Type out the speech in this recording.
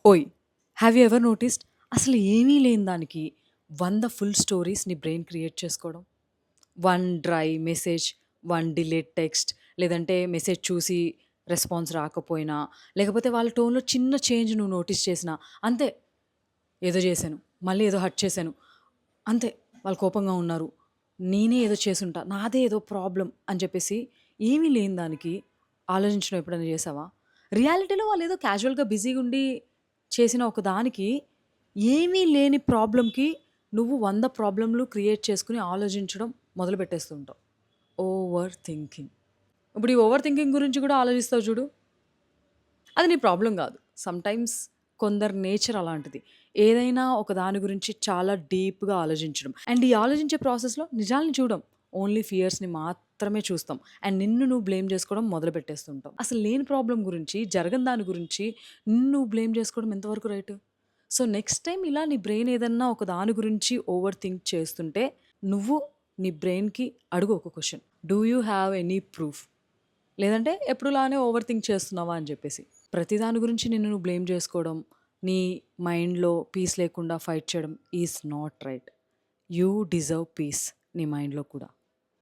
ఓయ్! Have you ever noticed అసలు ఏమీ లేని దానికి 100 ఫుల్ స్టోరీస్ నీ బ్రెయిన్ క్రియేట్ చేసుకోవడం. 1 డ్రై మెసేజ్, 1 డిలేట్ టెక్స్ట్ లేదంటే మెసేజ్ చూసి రెస్పాన్స్ రాకపోయినా, లేకపోతే వాళ్ళ టోన్‌లో చిన్న చేంజ్ నువ్వు నోటీస్ చేసినా, అంతే ఏదో చేశాను. మళ్ళీ ఏదో హర్ట్ చేశాను. అంతే వాళ్ళు కోపంగా ఉన్నారు. నేనే ఏదో చేసుంటా. నాదే ఏదో ప్రాబ్లమ్ అని చెప్పేసి ఏమీ లేని దానికి ఆలోచించడం ఎప్పుడైనా చేశావా? రియాలిటీలో వాళ్ళేదో క్యాజువల్‌గా బిజీగుండి చేసిన ఒక దానికి ఏమీ లేని ప్రాబ్లమ్‌కి నువ్వు 100 ప్రాబ్లమ్‌లు క్రియేట్ చేసుకొని ఆలోచించడం మొదలుపెట్టేస్తూ ఉంటావు. Over thinking. ఇప్పుడు ఈ ఓవర్ థింకింగ్ గురించి కూడా ఆలోచిస్తావు చూడు. అది నీ ప్రాబ్లమ్ గాదు. సమ్‌టైమ్స్ కొందరి నేచర్ అలాంటిది. ఏదైనా ఒక దాని గురించి చాలా డీప్‌గా ఆలోచించడం. అండ్ ఈ ఆలోచించే ప్రాసెస్‌లో నిజాల్ని చూడం. ఓన్లీ ఫియర్స్‌ని మాత్రమే చూస్తాం. అండ్ నిన్ను నువ్వు బ్లేమ్ జేసుకోవడం మొదలుపెట్టేస్తుంటావు. అసలు లేని ప్రాబ్లమ్ గురించి, జరగని దాని గురించి నిన్ను నువ్వు బ్లేమ్ జేసుకోవడం ఎంతవరకు రైటు? సో, నెక్స్ట్ టైమ్ ఇలా నీ బ్రెయిన్ ఏదన్నా ఒక దాని గురించి ఓవర్ థింక్ చేస్తుంటే, నువ్వు నీ బ్రెయిన్‌కి అడుగు ఒక question. Do you have any proof? లేదంటే ఎప్పుడులానే ఓవర్ థింక్ చేస్తున్నావా అని చెప్పేసి. ప్రతి దాని గురించి నిన్ను నువ్వు బ్లేమ్ చేసుకోవడం, నీ మైండ్‌లో పీస్ లేకుండా ఫైట్ చేయడం is not right. You deserve peace నీ మైండ్‌లో కూడా.